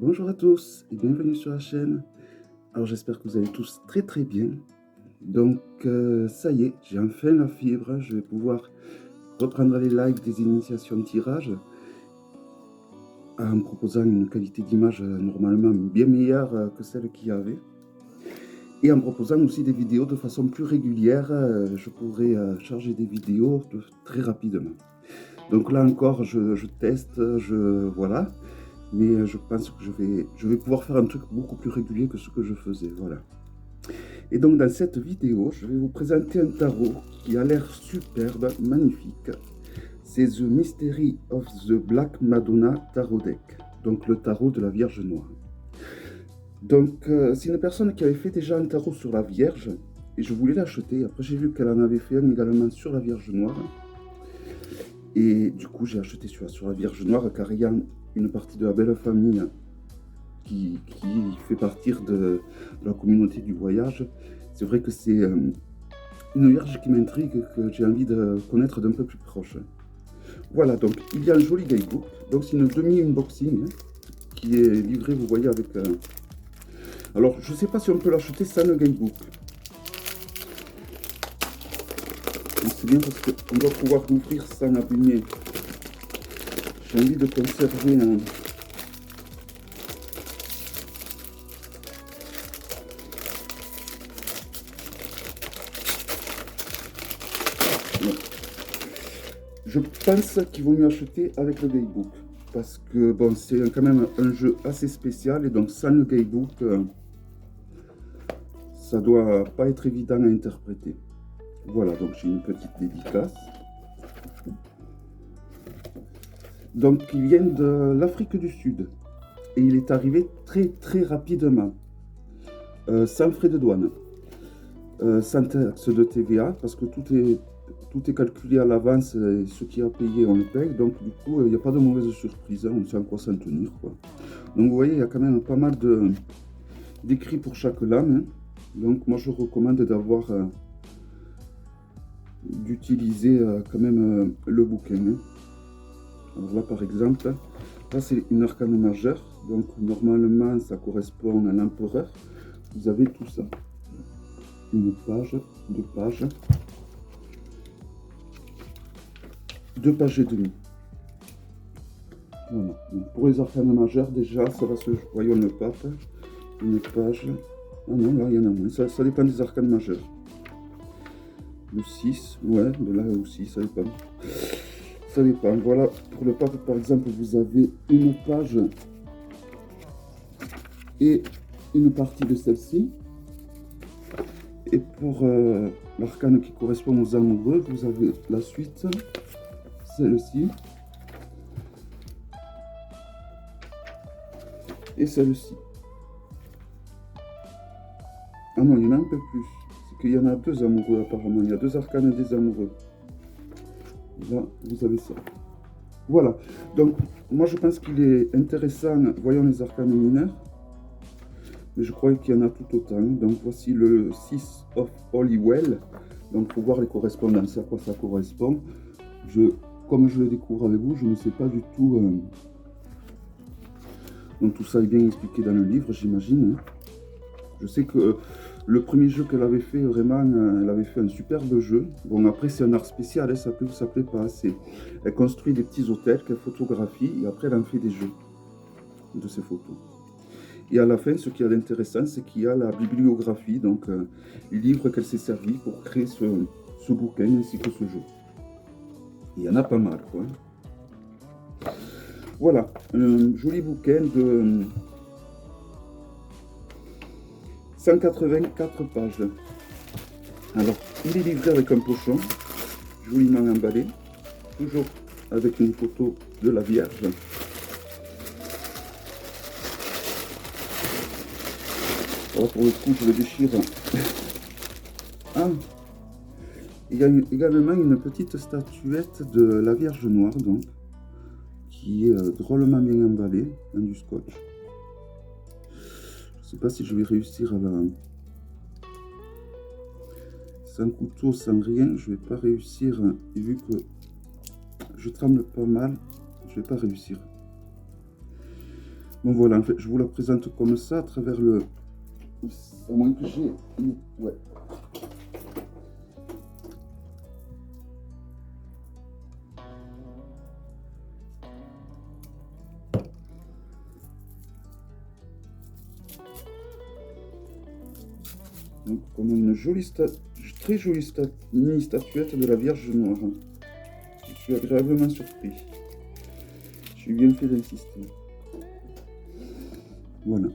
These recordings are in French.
Bonjour à tous et bienvenue sur la chaîne. Alors j'espère que vous allez tous très très bien. Donc ça y est, j'ai enfin la fibre. Je vais pouvoir reprendre les lives des initiations de tirage en proposant une qualité d'image normalement bien meilleure que celle qu'il y avait. Et en proposant aussi des vidéos de façon plus régulière, je pourrais charger des vidéos très rapidement. Donc là encore, je teste, voilà. Mais je pense que je vais pouvoir faire un truc beaucoup plus régulier que ce que je faisais, voilà. Et donc dans cette vidéo, je vais vous présenter un tarot qui a l'air superbe, magnifique. C'est The Mystery of the Black Madonna Tarot Deck, donc le tarot de la Vierge Noire. Donc c'est une personne qui avait fait déjà un tarot sur la Vierge, et je voulais l'acheter. Après j'ai vu qu'elle en avait fait un également sur la Vierge Noire. Et du coup j'ai acheté sur la Vierge Noire, car il y a une partie de la belle famille qui fait partie de la communauté du voyage. C'est vrai que c'est une vierge qui m'intrigue, que j'ai envie de connaître d'un peu plus proche. Voilà, donc il y a un joli guidebook. Donc c'est une demi-unboxing qui est livrée, vous voyez, avec... Alors, je ne sais pas si on peut l'acheter sans le guidebook. C'est bien parce qu'on doit pouvoir l'ouvrir sans abîmer. J'ai envie de conserver un... Je pense qu'il vaut mieux acheter avec le guidebook. Parce que bon, c'est quand même un jeu assez spécial. Et donc sans le guidebook, ça doit pas être évident à interpréter. Voilà, donc j'ai une petite dédicace. Donc il vient de l'Afrique du Sud. Et il est arrivé très très rapidement. Sans frais de douane. Sans taxe de TVA, parce que tout est calculé à l'avance et ce qui a payé, on le paye. Donc, du coup, il n'y a pas de mauvaise surprise. Hein, on sait à quoi s'en tenir, quoi. Donc, vous voyez, il y a quand même pas mal d'écrits pour chaque lame. Hein. Donc, moi, je recommande d'utiliser quand même le bouquin. Hein. Alors là, par exemple, là, c'est une arcane majeure. Donc, normalement, ça correspond à l'empereur. Vous avez tout ça. Une page, deux pages. 2 pages et demie. Voilà. Donc pour les arcanes majeures, déjà, ça va se... Voyons le pape. Une page. Ah non, là, il y en a moins. Ça dépend des arcanes majeures. Le 6, ouais, mais là aussi, ça dépend. Ça dépend. Voilà, pour le pape, par exemple, vous avez une page et une partie de celle-ci. Et pour l'arcane qui correspond aux amoureux, vous avez la suite, celle-ci. Et celle-ci. Ah non, il y en a un peu plus. C'est qu'il y en a 2 amoureux apparemment. Il y a 2 arcanes des amoureux. Là, vous avez ça. Voilà. Donc, moi je pense qu'il est intéressant. Voyons les arcanes mineurs. Mais je crois qu'il y en a tout autant. Donc, voici le 6 of Holywell. Donc, il faut voir les correspondances, à quoi ça correspond. Comme je le découvre avec vous, je ne sais pas du tout. Donc, tout ça est bien expliqué dans le livre, j'imagine. Hein. Je sais que le premier jeu qu'elle avait fait, vraiment, elle avait fait un superbe jeu. Bon, après, c'est un art spécial, hein, ça plaît ou ça plaît pas. Elle construit des petits hôtels qu'elle photographie et après, elle en fait des jeux de ces photos. Et à la fin, ce qui est intéressant, c'est qu'il y a la bibliographie, donc les livres qu'elle s'est servi pour créer ce bouquin ainsi que ce jeu. Il y en a pas mal, quoi. Voilà, un joli bouquin de 184 pages. Alors, il est livré avec un pochon, joliment emballé, toujours avec une photo de la Vierge. Alors, pour le coup, je le déchire. Ah, il y a également une petite statuette de la Vierge Noire, donc, qui est drôlement bien emballée dans du scotch. Je ne sais pas si je vais réussir à la... Sans couteau, sans rien, je vais pas réussir. Et vu que je tremble pas mal, je vais pas réussir. Bon voilà, en fait, je vous la présente comme ça à travers le... À moins que j'ai... Ouais. Donc on a une très jolie mini statuette de la Vierge Noire. Je suis agréablement surpris. Je suis bien fait d'insister. Voilà.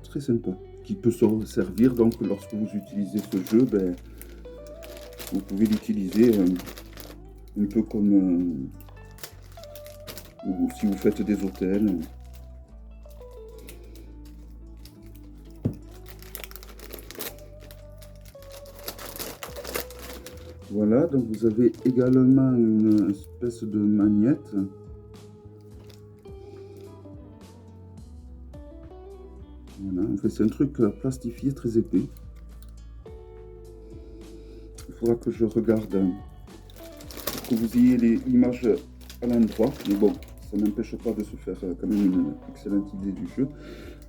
Très sympa. Qui peut se servir donc lorsque vous utilisez ce jeu, ben, vous pouvez l'utiliser un peu comme ou si vous faites des hôtels. Voilà, donc vous avez également une espèce de magnette. Voilà, en fait c'est un truc plastifié très épais. Il faudra que je regarde pour que vous ayez l'image à l'endroit. Mais bon, ça n'empêche pas de se faire quand même une excellente idée du jeu.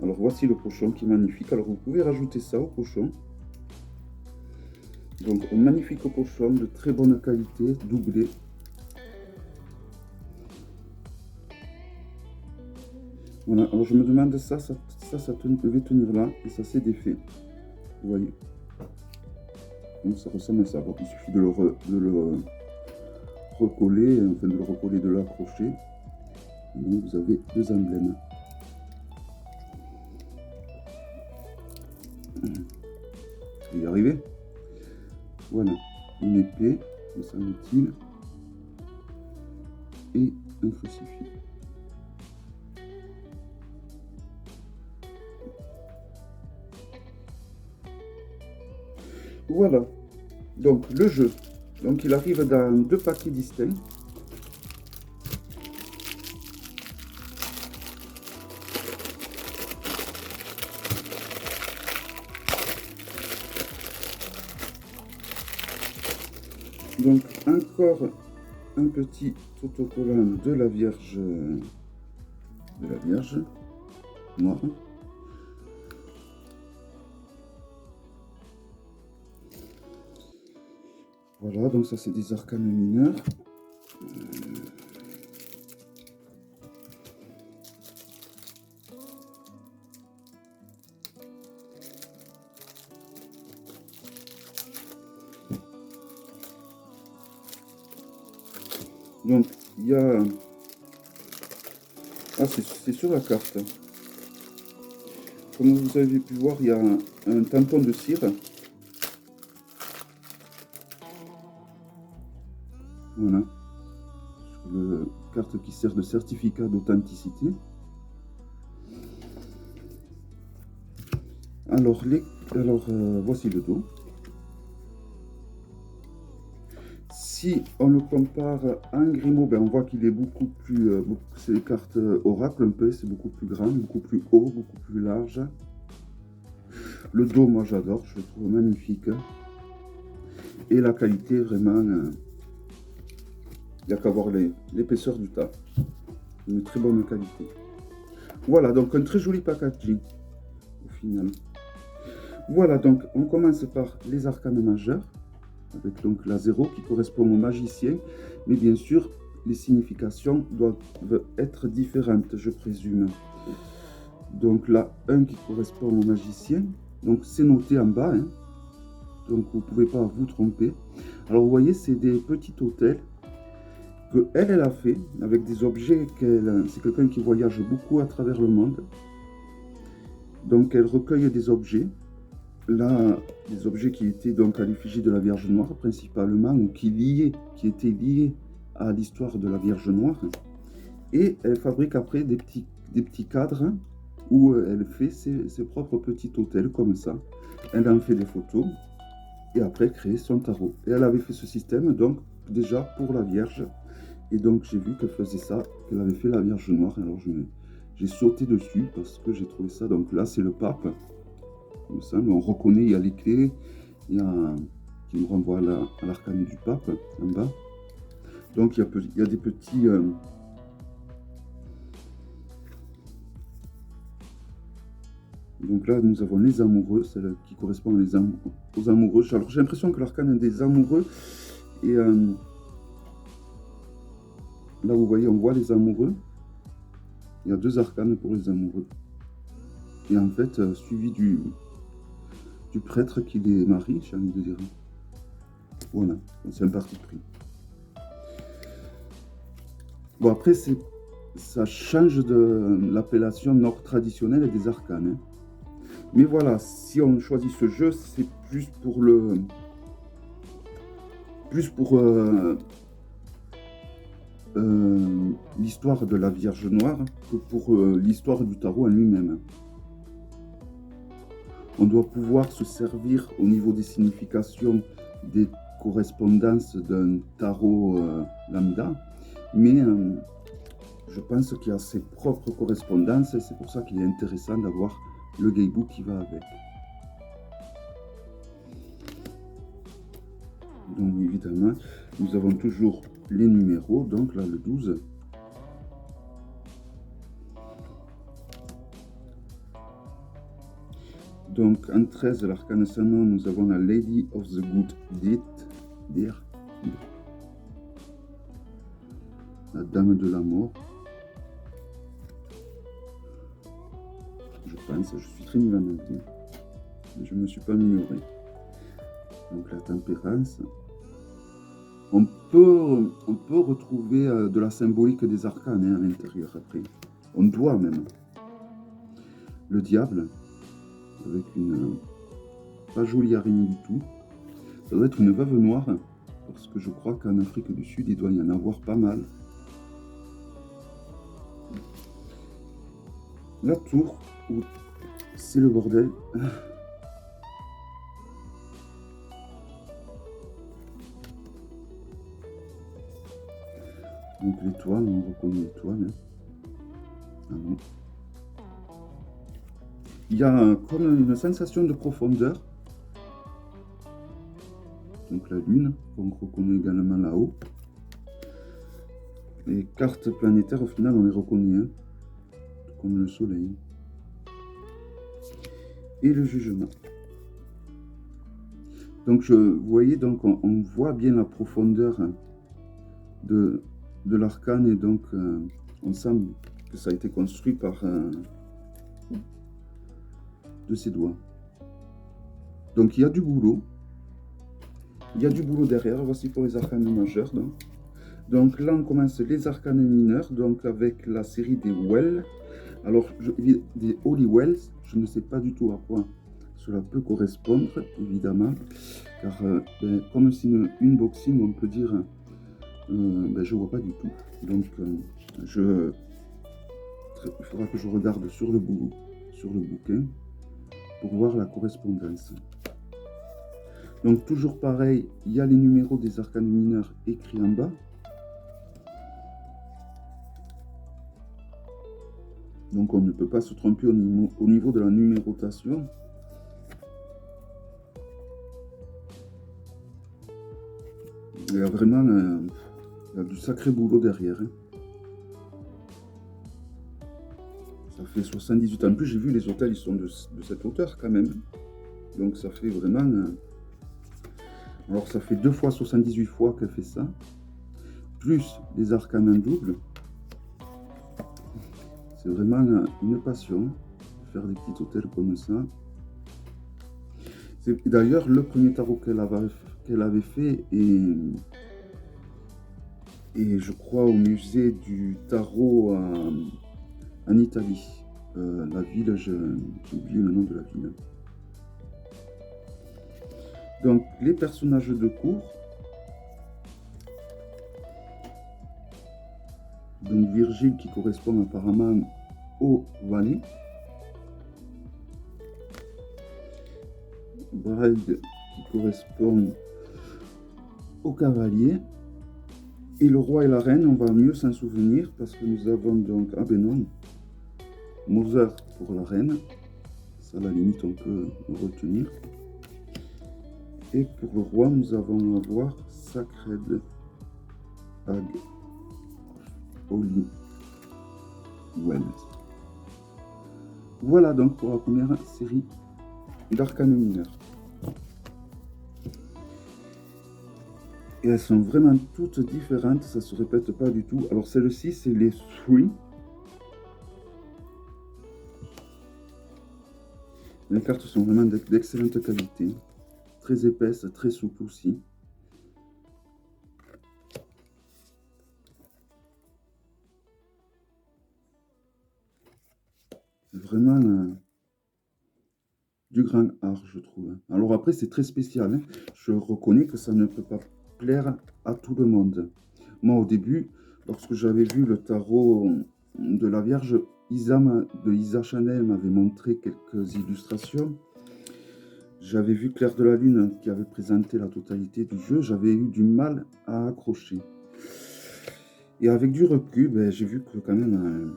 Alors voici le pochon qui est magnifique. Alors vous pouvez rajouter ça au pochon. Donc un magnifique pochon de très bonne qualité, doublé. Voilà, alors je me demande ça devait tenir là et ça s'est défait. Vous voyez. Donc ça ressemble à ça. Donc, il suffit de le recoller, enfin de le recoller, de l'accrocher. Donc vous avez deux emblèmes. Je vais y arriver. Voilà, une épée, me semble-t-il, et un crucifix. Voilà, donc le jeu. Donc il arrive dans deux paquets distincts. Donc encore un petit autocollant de la Vierge noire. Voilà, donc ça c'est des arcanes mineurs. Donc il y a... Ah, c'est sur la carte. Comme vous avez pu voir, il y a un tampon de cire. Voilà. Sur la carte qui sert de certificat d'authenticité. Alors, voici le dos. Si on le compare à un Grimaud, ben on voit qu'il est beaucoup plus... c'est les cartes oracle un peu, c'est beaucoup plus grand, beaucoup plus haut, beaucoup plus large. Le dos, moi j'adore, je le trouve magnifique. Et la qualité, vraiment, il n'y a qu'à voir l'épaisseur du tas. Une très bonne qualité. Voilà, donc un très joli packaging au final. Voilà, donc on commence par les arcanes majeures, avec donc la 0 qui correspond au magicien, mais bien sûr, les significations doivent être différentes, je présume. Donc la 1 qui correspond au magicien, donc c'est noté en bas, hein, donc vous ne pouvez pas vous tromper. Alors vous voyez, c'est des petits hôtels que elle a fait avec des objets c'est quelqu'un qui voyage beaucoup à travers le monde. Donc elle recueille des objets. Là, des objets qui étaient donc à l'effigie de la Vierge Noire principalement, ou qui étaient liés à l'histoire de la Vierge Noire. Et elle fabrique après des petits cadres où elle fait ses propres petits hôtels comme ça. Elle en fait des photos et après crée son tarot. Et elle avait fait ce système donc déjà pour la Vierge. Et donc j'ai vu qu'elle faisait ça, qu'elle avait fait la Vierge Noire. Alors j'ai sauté dessus parce que j'ai trouvé ça. Donc là c'est le pape. Comme ça, on reconnaît, il y a les clés, qui nous renvoie à l'arcane du pape en bas. Donc il y a des petits Donc là, nous avons les amoureux, celle qui correspond aux amoureux. Alors j'ai l'impression que l'arcane des amoureux, et là vous voyez, on voit les amoureux. Il y a 2 arcanes pour les amoureux. Et en fait, suivi du prêtre qui les marie, j'ai envie de dire. Voilà, c'est un parti pris. Bon, après, ça change de l'appellation nord traditionnelle des arcanes. Hein. Mais voilà, si on choisit ce jeu, c'est plus pour l'histoire de la Vierge Noire que pour l'histoire du tarot en lui-même. On doit pouvoir se servir au niveau des significations des correspondances d'un tarot lambda, mais je pense qu'il y a ses propres correspondances et c'est pour ça qu'il est intéressant d'avoir le Gaybook qui va avec. Donc évidemment, nous avons toujours les numéros, donc là le 12. Donc en 13 de l'arcane sans nom, nous avons la Lady of the Good Deed, la Dame de la Mort. Je pense, je suis très nul en anglais, mais je ne me suis pas amélioré. Donc la Tempérance. On peut retrouver de la symbolique des arcanes à l'intérieur après. On doit même. Le Diable, avec une pas jolie araignée du tout. Ça doit être une veuve noire, parce que je crois qu'en Afrique du Sud, il doit y en avoir pas mal. La Tour, c'est le bordel. Donc l'étoile, on reconnaît l'étoile. Hein. Ah non. Il y a comme une sensation de profondeur. Donc la Lune, qu'on reconnaît également là-haut. Les cartes planétaires, au final, on les reconnaît, hein, comme le Soleil. Et le Jugement. Donc vous voyez, donc on voit bien la profondeur de l'arcane, et donc on sent que ça a été construit par de ses doigts. Donc il y a du boulot. Il y a du boulot derrière. Voici pour les arcanes majeurs. Donc là, on commence les arcanes mineurs, donc avec la série des Wells. Alors, des Holy Wells, je ne sais pas du tout à quoi cela peut correspondre, évidemment, car comme c'est une unboxing, on peut dire, je ne vois pas du tout. Donc, il faudra que je regarde sur le bouquin, pour voir la correspondance. Donc, toujours pareil, il y a les numéros des arcanes mineurs écrits en bas. Donc on ne peut pas se tromper au niveau de la numérotation. Il y a vraiment il y a du sacré boulot derrière. Hein. Ça fait 78 ans. En plus, j'ai vu les hôtels, ils sont de cette hauteur quand même. Donc ça fait vraiment... Alors ça fait 2 fois 78 fois qu'elle fait ça. Plus les arcanes en double. C'est vraiment une passion, faire des petits hôtels comme ça. C'est d'ailleurs le premier tarot qu'elle avait fait, et je crois au musée du tarot en Italie. La ville, j'ai oublié le nom de la ville. Donc les personnages de cour. Donc Virgile qui correspond apparemment au valet. Bride qui correspond au cavalier. Et le roi et la reine, on va mieux s'en souvenir parce que nous avons donc, ah ben non, Mozart pour la reine. Ça, à la limite, on peut le retenir. Et pour le roi, nous allons avoir Sacred Hag Holy Wells. Voilà donc pour la première série d'arcanes mineurs. Et elles sont vraiment toutes différentes, ça se répète pas du tout. Alors celle-ci, c'est les Three. Les cartes sont vraiment d'excellente qualité, très épaisses, très souples aussi. C'est vraiment du grand art, je trouve. Alors après, c'est très spécial, hein. Je reconnais que ça ne peut pas plaire à tout le monde. Moi, au début, lorsque j'avais vu le tarot de la Vierge, Isa Chanel m'avait montré quelques illustrations. J'avais vu Claire de la Lune qui avait présenté la totalité du jeu. J'avais eu du mal à accrocher. Et avec du recul, ben, j'ai vu que quand même,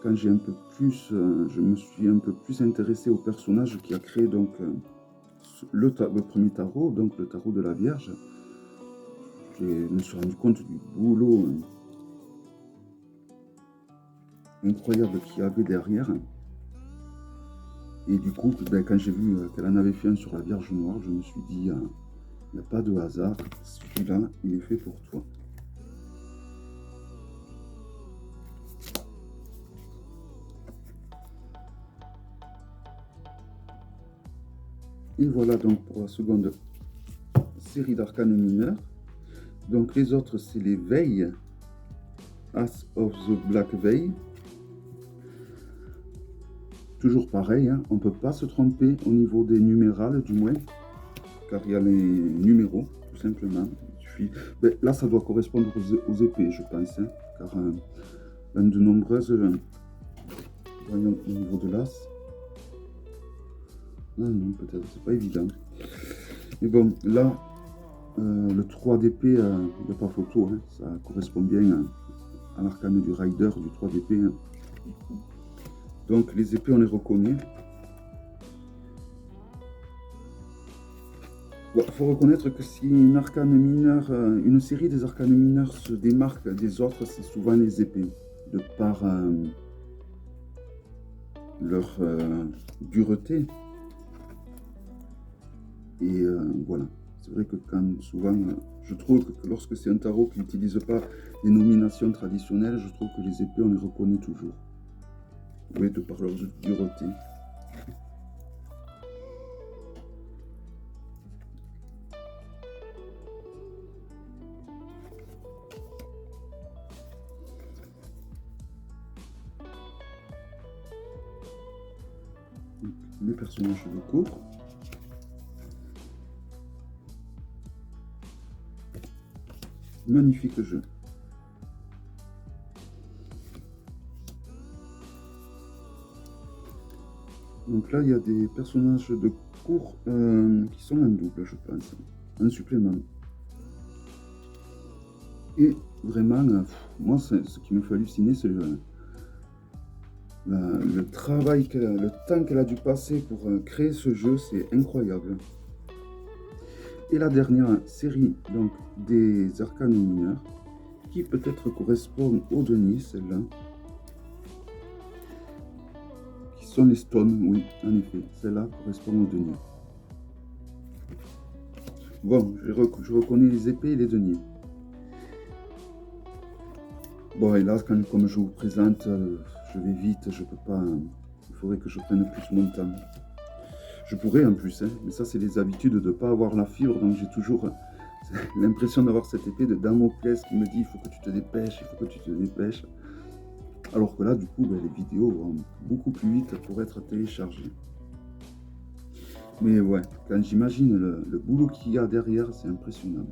quand j'ai un peu plus, je me suis un peu plus intéressé au personnage qui a créé donc le premier tarot, donc le tarot de la Vierge. Je me suis rendu compte du boulot incroyable qu'il y avait derrière. Et du coup, ben, quand j'ai vu qu'elle en avait fait un sur la Vierge Noire, je me suis dit, il n'y a pas de hasard, celui-là, il est fait pour toi. Et voilà donc pour la seconde série d'arcanes mineurs. Donc les autres, c'est les Veilles, As of the Black Veil. Toujours pareil, hein, on ne peut pas se tromper au niveau des numérales du moins, car il y a les numéros, tout simplement. Il suffit... Ben, là, ça doit correspondre aux épées, je pense, hein, car de nombreuses... voyons au niveau de l'as. Non, peut-être, c'est pas évident. Mais bon, là, le 3 d'épée, il n'y a pas photo, hein, ça correspond bien à l'arcane du rider du 3 d'épée. Hein. Donc les épées, on les reconnaît. Il faut reconnaître que si une arcane mineure, une série des arcanes mineurs se démarque des autres, c'est souvent les épées, de par leur dureté. Et voilà. C'est vrai que quand souvent, je trouve que lorsque c'est un tarot qui n'utilise pas les nominations traditionnelles, je trouve que les épées, on les reconnaît toujours. Oui, de par leur dureté. Donc, les personnages de cours. Magnifique jeu. Donc là, il y a des personnages de cours qui sont en double, je pense, en supplément. Et vraiment, moi, ce qui me fait halluciner, c'est le travail, le temps qu'elle a dû passer pour créer ce jeu, c'est incroyable. Et la dernière série donc, des arcanes mineurs, qui peut-être correspond au denier, celle-là, qui sont les stones, oui, en effet, celle-là correspond au denier. Bon, je reconnais les épées et les deniers. Bon, et là, comme je vous présente, je vais vite, je peux pas. Il faudrait que je prenne plus mon temps. Je pourrais en plus, hein, mais ça, c'est les habitudes de ne pas avoir la fibre, donc j'ai toujours l'impression d'avoir cette épée de Damoclès qui me dit il faut que tu te dépêches, il faut que tu te dépêches. Alors que là, du coup, ben, les vidéos vont beaucoup plus vite pour être téléchargées. Mais ouais, quand j'imagine le boulot qu'il y a derrière, c'est impressionnant.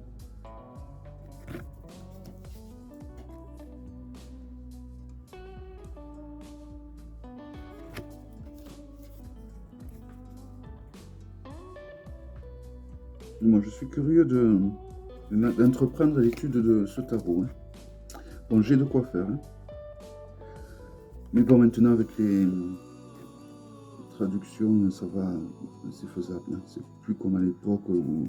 Moi, je suis curieux d'entreprendre l'étude de ce tarot. Hein. Bon, j'ai de quoi faire. Hein. Mais bon, maintenant, avec les traductions, ça va, c'est faisable. Hein. C'est plus comme à l'époque où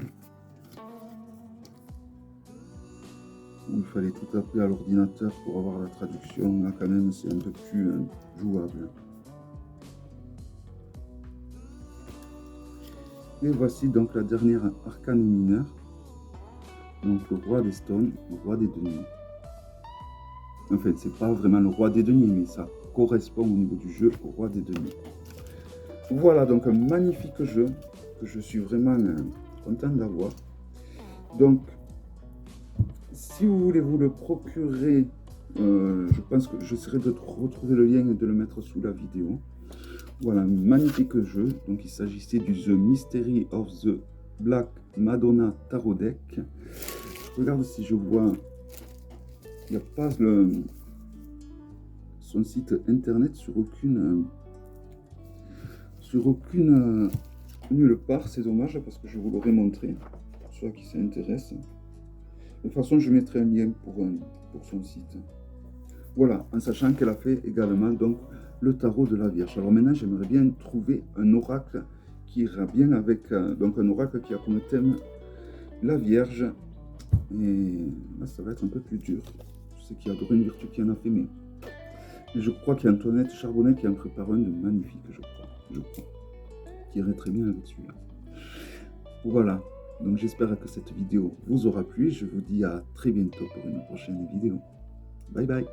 il fallait tout taper à l'ordinateur pour avoir la traduction. Là, quand même, c'est un peu plus jouable. Et voici donc la dernière arcane mineure. Donc le roi des stones, le roi des deniers. En fait, c'est pas vraiment le roi des deniers, mais ça correspond au niveau du jeu au roi des deniers. Voilà donc un magnifique jeu que je suis vraiment content d'avoir. Donc, si vous voulez vous le procurer, je pense que j'essaierai de retrouver le lien et de le mettre sous la vidéo. Voilà, un magnifique jeu. Donc, il s'agissait du The Mystery of the Black Madonna Tarot Deck. Je regarde si je vois. Il n'y a pas son site internet sur aucune. Nulle part. C'est dommage parce que je vous l'aurais montré. Pour ceux qui s'intéressent. De toute façon, je mettrai un lien pour son site. Voilà, en sachant qu'elle a fait également donc le tarot de la Vierge. Alors maintenant, j'aimerais bien trouver un oracle qui ira bien avec, donc un oracle qui a comme thème la Vierge. Et là, ça va être un peu plus dur. Je sais qu'il y a Dorine Virtue qui en a fait, mais je crois qu'il y a Antoinette Charbonnet qui en prépare un de magnifique, je crois, qui irait très bien avec celui-là. Voilà, donc j'espère que cette vidéo vous aura plu. Je vous dis à très bientôt pour une prochaine vidéo. Bye bye.